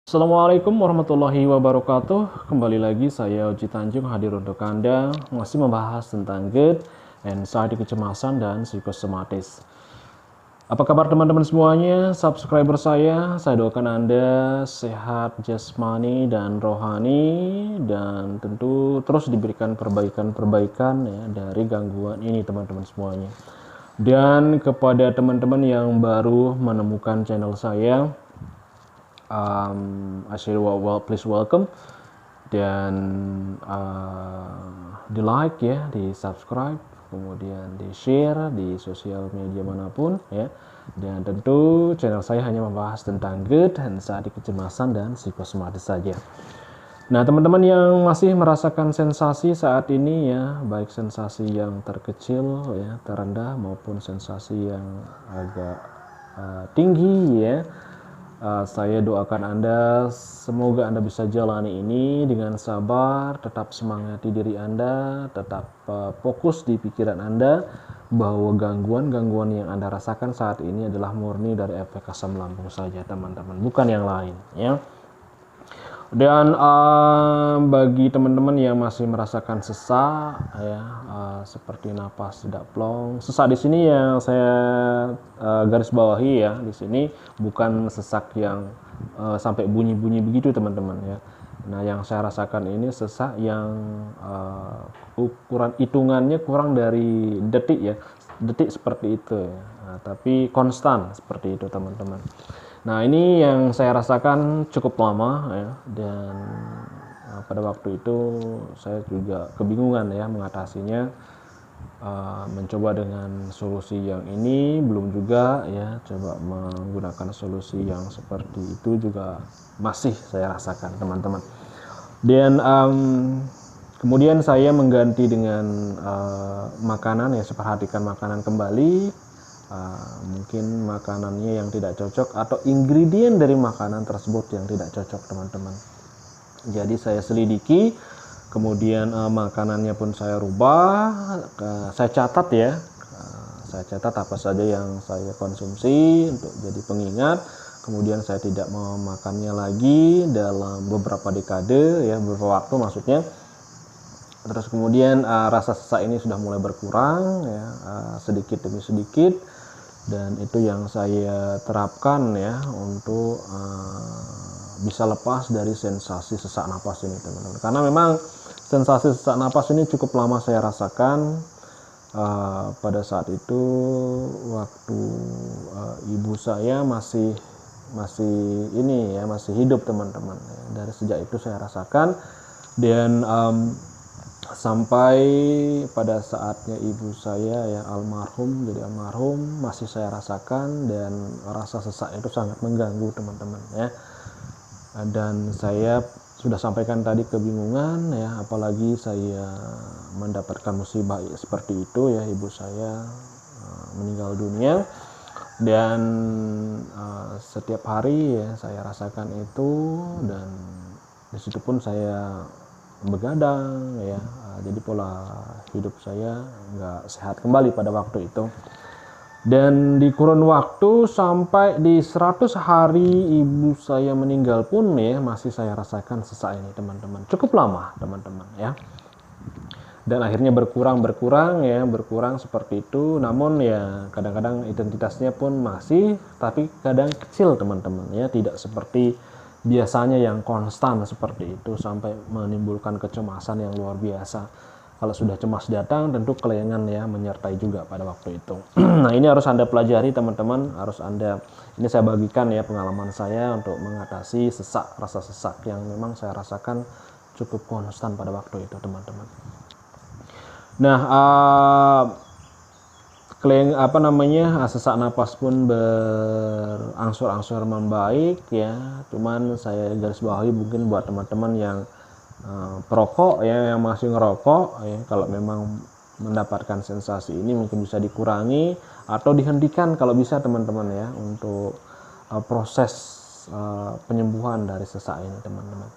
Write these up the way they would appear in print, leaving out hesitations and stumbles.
Assalamualaikum warahmatullahi wabarakatuh. Kembali lagi saya Uji Tanjung hadir untuk Anda masih membahas tentang GERD, anxiety kecemasan dan psikosomatis. Apa kabar teman-teman semuanya? Subscriber saya doakan Anda sehat jasmani dan rohani dan tentu terus diberikan perbaikan-perbaikan ya dari gangguan ini teman-teman semuanya. Dan kepada teman-teman yang baru menemukan channel saya, I say please welcome dan di like ya, di subscribe, kemudian di share di sosial media manapun ya. Dan tentu channel saya hanya membahas tentang GERD, anxiety kecemasan dan psikosomatis saja. Nah teman-teman yang masih merasakan sensasi saat ini ya, baik sensasi yang terkecil ya, terendah maupun sensasi yang agak tinggi ya, saya doakan Anda semoga Anda bisa jalani ini dengan sabar, tetap semangati diri Anda, tetap fokus di pikiran Anda bahwa gangguan-gangguan yang Anda rasakan saat ini adalah murni dari efek asam lambung saja teman-teman, bukan yang lain ya. Dan bagi teman-teman yang masih merasakan sesak ya, seperti napas tidak plong, sesak di sini yang saya garis bawahi ya, di sini bukan sesak yang sampai bunyi-bunyi begitu teman-teman ya. Nah yang saya rasakan ini sesak yang ukuran hitungannya kurang dari detik ya, detik seperti itu ya. Nah, tapi konstan seperti itu teman-teman. Nah ini yang saya rasakan cukup lama ya, dan pada waktu itu saya juga kebingungan ya mengatasinya, mencoba dengan solusi yang ini belum juga ya, coba menggunakan solusi yang seperti itu juga masih saya rasakan teman-teman. Dan kemudian saya mengganti dengan makanan ya, seperhatikan makanan kembali. Mungkin makanannya yang tidak cocok atau ingredient dari makanan tersebut yang tidak cocok teman-teman. Jadi saya selidiki, kemudian makanannya pun saya rubah, saya catat ya, saya catat apa saja yang saya konsumsi untuk jadi pengingat. Kemudian saya tidak memakannya lagi dalam beberapa dekade ya, beberapa waktu maksudnya. Terus kemudian rasa sesak ini sudah mulai berkurang ya, sedikit demi sedikit, dan itu yang saya terapkan ya untuk bisa lepas dari sensasi sesak napas ini teman-teman. Karena memang sensasi sesak napas ini cukup lama saya rasakan. Pada saat itu waktu ibu saya masih ini ya, masih hidup teman-teman. Dari sejak itu saya rasakan, dan sampai pada saatnya ibu saya ya almarhum, jadi almarhum masih saya rasakan, dan rasa sesak itu sangat mengganggu teman-teman ya. Dan saya sudah sampaikan tadi kebingungan ya, apalagi saya mendapatkan musibah seperti itu ya, ibu saya meninggal dunia. Dan setiap hari ya saya rasakan itu, dan disitu pun saya begadang ya, jadi pola hidup saya nggak sehat kembali pada waktu itu. Dan di kurun waktu sampai di 100 hari ibu saya meninggal pun ya, masih saya rasakan sesak ini teman-teman, cukup lama teman-teman ya. Dan akhirnya berkurang seperti itu. Namun ya kadang-kadang intensitasnya pun masih, tapi kadang kecil teman-teman ya, tidak seperti biasanya yang konstan seperti itu sampai menimbulkan kecemasan yang luar biasa. Kalau sudah cemas datang, tentu kelengan ya menyertai juga pada waktu itu. Nah ini harus Anda pelajari teman-teman, harus Anda, ini saya bagikan ya pengalaman saya untuk mengatasi sesak, rasa sesak yang memang saya rasakan cukup konstan pada waktu itu teman-teman. Nah sesak napas pun berangsur-angsur membaik ya. Cuman saya garis bawahi mungkin buat teman-teman yang perokok ya, yang masih ngerokok ya, kalau memang mendapatkan sensasi ini mungkin bisa dikurangi atau dihentikan kalau bisa teman-teman ya, untuk proses penyembuhan dari sesak ini teman-teman.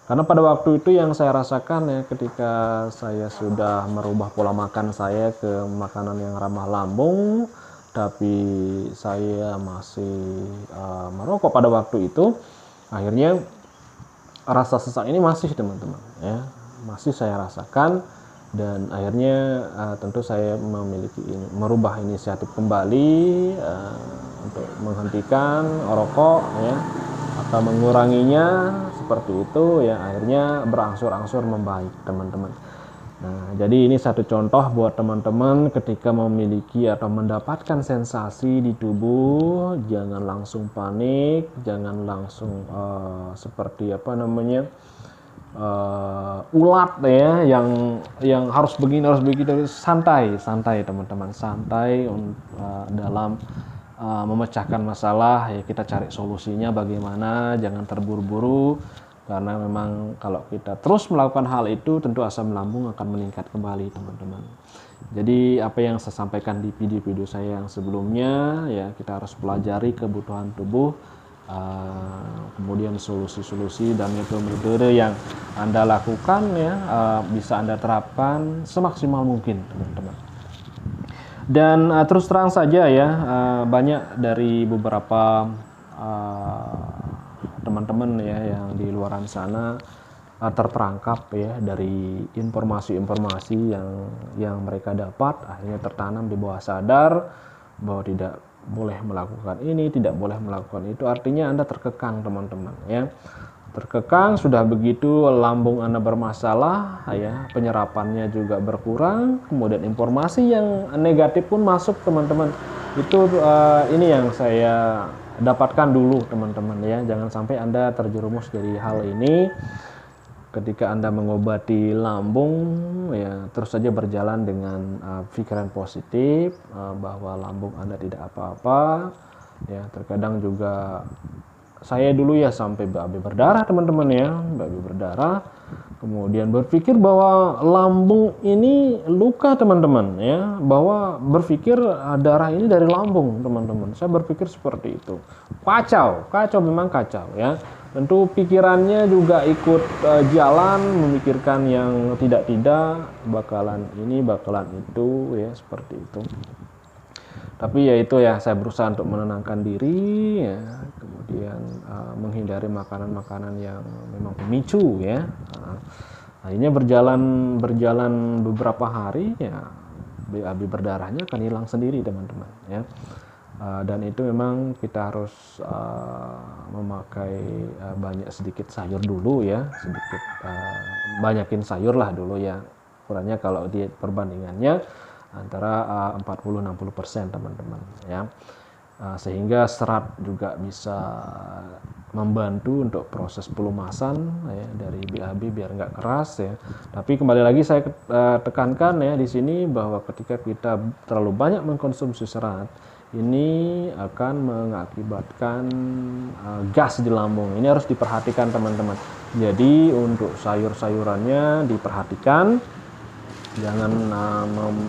Karena pada waktu itu yang saya rasakan ya, ketika saya sudah merubah pola makan saya ke makanan yang ramah lambung, tapi saya masih merokok pada waktu itu, akhirnya rasa sesak ini masih teman-teman ya, masih saya rasakan. Dan akhirnya tentu saya merubah inisiatif kembali untuk menghentikan rokok ya, atau menguranginya seperti itu ya. Akhirnya berangsur-angsur membaik teman-teman. Nah, jadi ini satu contoh buat teman-teman ketika memiliki atau mendapatkan sensasi di tubuh, jangan langsung panik, jangan langsung seperti apa namanya, ulat ya, yang harus begini harus begitu. Santai teman-teman, santai dalam memecahkan masalah ya. Kita cari solusinya bagaimana, jangan terburu-buru, karena memang kalau kita terus melakukan hal itu tentu asam lambung akan meningkat kembali teman-teman. Jadi apa yang saya sampaikan di video-video saya yang sebelumnya ya, kita harus pelajari kebutuhan tubuh, kemudian solusi-solusi dan metode-metode yang Anda lakukan ya, bisa Anda terapkan semaksimal mungkin teman-teman. Dan terus terang saja ya, banyak dari beberapa teman-teman ya yang di luaran sana terperangkap ya dari informasi-informasi yang mereka dapat, akhirnya tertanam di bawah sadar bahwa tidak boleh melakukan ini, tidak boleh melakukan itu. Artinya Anda terkekang teman-teman ya, terkekang. Sudah begitu lambung Anda bermasalah ya, penyerapannya juga berkurang, kemudian informasi yang negatif pun masuk teman-teman. Itu ini yang saya dapatkan dulu teman-teman ya. Jangan sampai Anda terjerumus dari hal ini. Ketika Anda mengobati lambung ya, terus saja berjalan dengan pikiran positif bahwa lambung Anda tidak apa-apa ya. Terkadang juga saya dulu ya sampai BAB berdarah teman-teman ya, BAB berdarah, kemudian berpikir bahwa lambung ini luka teman-teman ya, bahwa berpikir darah ini dari lambung teman-teman. Saya berpikir seperti itu. Kacau memang kacau ya. Tentu pikirannya juga ikut jalan, memikirkan yang tidak-tidak, bakalan ini, bakalan itu ya, seperti itu. Tapi ya itu ya, saya berusaha untuk menenangkan diri ya, kemudian menghindari makanan-makanan yang memang pemicu ya. Akhirnya berjalan beberapa hari ya, BAB berdarahnya akan hilang sendiri teman-teman ya. Dan itu memang kita harus memakai sedikit sayur dulu ya, banyakin sayur lah dulu ya, ukurannya kalau di perbandingannya antara 40-60% teman-teman ya, sehingga serat juga bisa membantu untuk proses pelumasan ya, dari BAB biar nggak keras ya. Tapi kembali lagi saya tekankan ya di sini bahwa ketika kita terlalu banyak mengkonsumsi serat, ini akan mengakibatkan gas di lambung. Ini harus diperhatikan teman-teman. Jadi untuk sayur-sayurannya diperhatikan, jangan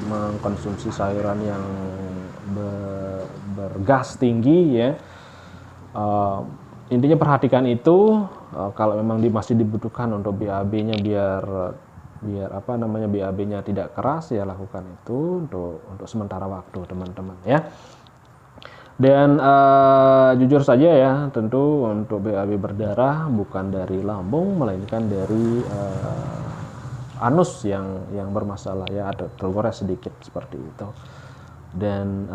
mengkonsumsi sayuran yang bergas tinggi ya. Intinya perhatikan itu. Kalau memang masih dibutuhkan untuk BAB-nya biar apa namanya, BAB-nya tidak keras ya, lakukan itu untuk sementara waktu teman-teman ya. Dan jujur saja ya, tentu untuk BAB berdarah bukan dari lambung, melainkan dari anus yang bermasalah ya, ada tergores sedikit seperti itu. Dan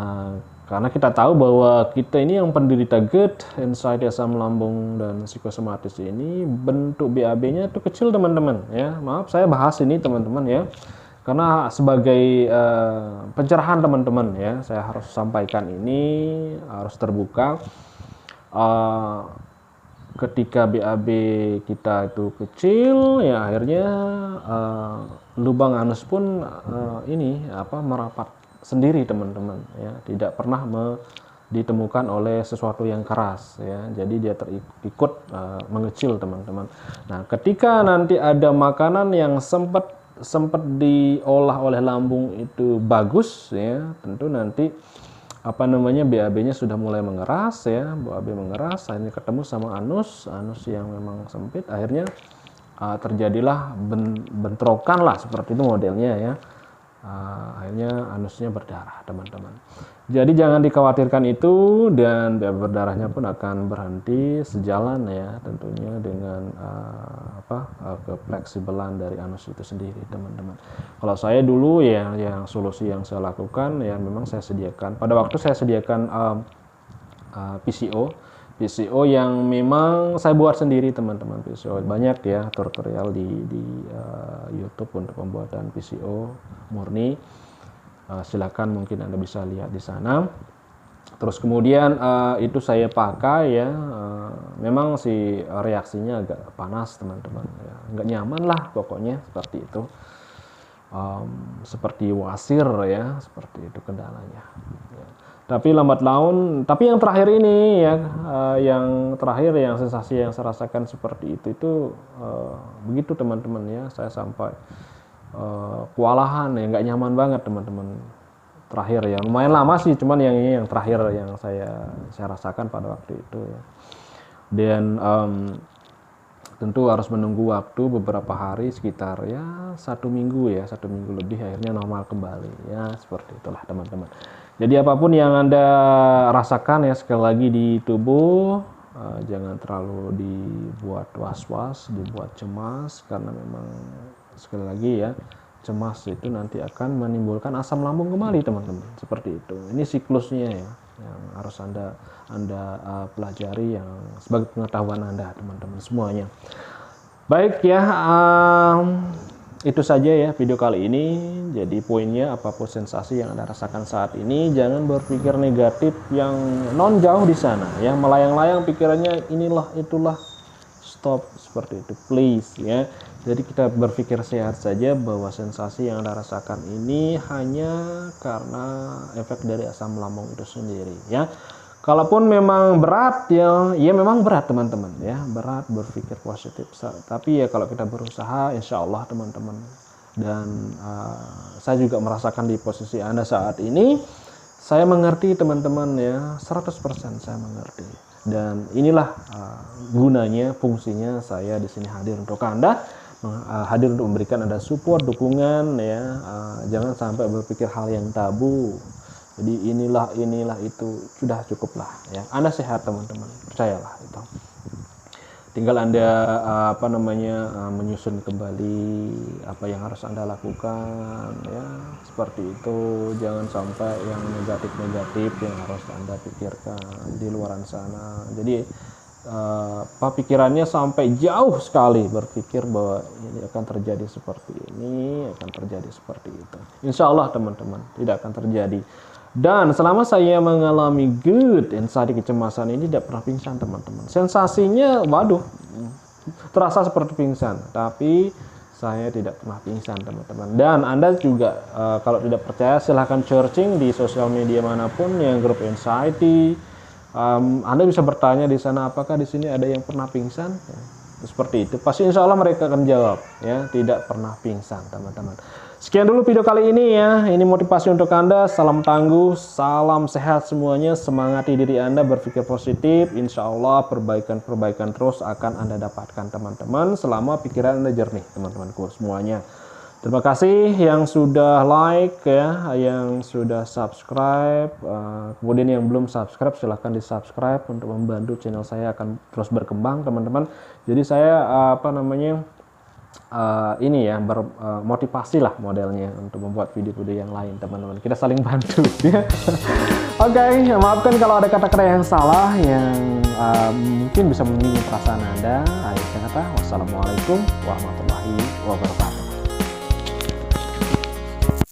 karena kita tahu bahwa kita ini yang penderita GERD, anxiety asam lambung dan psikosomatis ini, bentuk BAB-nya itu kecil teman-teman ya. Maaf saya bahas ini teman-teman ya, karena sebagai pencerahan teman-teman ya, saya harus sampaikan ini, harus terbuka. Ketika BAB kita itu kecil ya, akhirnya lubang anus pun merapat sendiri teman-teman ya, tidak pernah ditemukan oleh sesuatu yang keras ya, jadi dia ikut mengecil teman-teman. Nah, ketika nanti ada makanan yang sempat diolah oleh lambung itu bagus ya, tentu nanti BAB-nya sudah mulai mengeras ya, BAB mengeras, akhirnya ketemu sama anus yang memang sempit, akhirnya terjadilah bentrokan lah, seperti itu modelnya ya. Akhirnya anusnya berdarah teman-teman. Jadi jangan dikhawatirkan itu, dan BAB berdarahnya pun akan berhenti sejalan ya tentunya dengan kefleksibelan dari anus itu sendiri, teman-teman. Kalau saya dulu ya, yang solusi yang saya lakukan ya memang saya sediakan. Pada waktu saya sediakan PCO yang memang saya buat sendiri, teman-teman. PCO banyak ya tutorial di YouTube untuk pembuatan PCO murni. Silakan mungkin Anda bisa lihat di sana. Terus kemudian itu saya pakai ya, memang si reaksinya agak panas, teman-teman ya. Nggak nyaman lah pokoknya seperti itu. Seperti wasir ya, seperti itu kendalanya ya. Tapi lambat laun, tapi yang terakhir ini ya, yang terakhir yang sensasi yang saya rasakan seperti itu begitu, teman-teman ya, saya sampai kewalahan ya, nggak nyaman banget, teman-teman. Terakhir ya, lumayan lama sih, cuman yang ini yang terakhir yang saya rasakan pada waktu itu ya. Dan tentu harus menunggu waktu beberapa hari, sekitar ya 1 minggu ya, 1 minggu lebih, akhirnya normal kembali ya, seperti itulah, teman-teman. Jadi apapun yang Anda rasakan ya, sekali lagi di tubuh, jangan terlalu dibuat was-was, dibuat cemas, karena memang sekali lagi ya, cemas itu nanti akan menimbulkan asam lambung kembali, teman-teman, seperti itu. Ini siklusnya ya, yang harus Anda pelajari, yang sebagai pengetahuan Anda, teman-teman semuanya. Baik ya, itu saja ya video kali ini. Jadi poinnya, apapun sensasi yang Anda rasakan saat ini, jangan berpikir negatif yang non jauh di sana ya, melayang-layang pikirannya inilah itulah. Stop seperti itu, please ya. Jadi kita berpikir sehat saja bahwa sensasi yang Anda rasakan ini hanya karena efek dari asam lambung itu sendiri ya. Kalaupun memang berat ya memang berat, teman-teman ya, berat berpikir positif. Tapi ya kalau kita berusaha, insya Allah, teman-teman. Dan saya juga merasakan di posisi Anda saat ini, saya mengerti, teman-teman ya, 100% saya mengerti. Dan inilah gunanya, fungsinya saya di sini hadir untuk Anda, hadir untuk memberikan Anda support, dukungan ya. Jangan sampai berpikir hal yang tabu. Jadi inilah itu sudah cukup lah ya. Anda sehat, teman-teman, percayalah itu. Tinggal Anda menyusun kembali apa yang harus Anda lakukan ya, seperti itu. Jangan sampai yang negatif-negatif yang harus Anda pikirkan di luar sana. Jadi pikirannya sampai jauh sekali berpikir bahwa ini akan terjadi seperti ini, akan terjadi seperti itu. Insya Allah, teman-teman, tidak akan terjadi. Dan selama saya mengalami good anxiety, kecemasan ini, tidak pernah pingsan, teman-teman. Sensasinya, waduh, terasa seperti pingsan, tapi saya tidak pernah pingsan, teman-teman. Dan Anda juga kalau tidak percaya, silahkan searching di sosial media manapun yang grup anxiety. Anda bisa bertanya di sana, apakah di sini ada yang pernah pingsan? Ya, seperti itu. Pasti insya Allah mereka akan jawab, ya, tidak pernah pingsan, teman-teman. Sekian dulu video kali ini ya. Ini motivasi untuk Anda. Salam tangguh, salam sehat semuanya. Semangati diri Anda, berpikir positif. Insya Allah perbaikan terus akan Anda dapatkan, teman-teman, selama pikiran Anda jernih, teman-temanku semuanya. Terima kasih yang sudah like ya, yang sudah subscribe. Kemudian yang belum subscribe, silahkan di subscribe untuk membantu channel saya akan terus berkembang, teman-teman. Jadi saya ini ya, bermotivasi lah modelnya untuk membuat video-video yang lain, teman-teman. Kita saling bantu ya. Oke, maafkan kalau ada kata-kata yang salah yang mungkin bisa menyinggung perasaan Anda. Akhir kata, wassalamualaikum warahmatullahi wabarakatuh.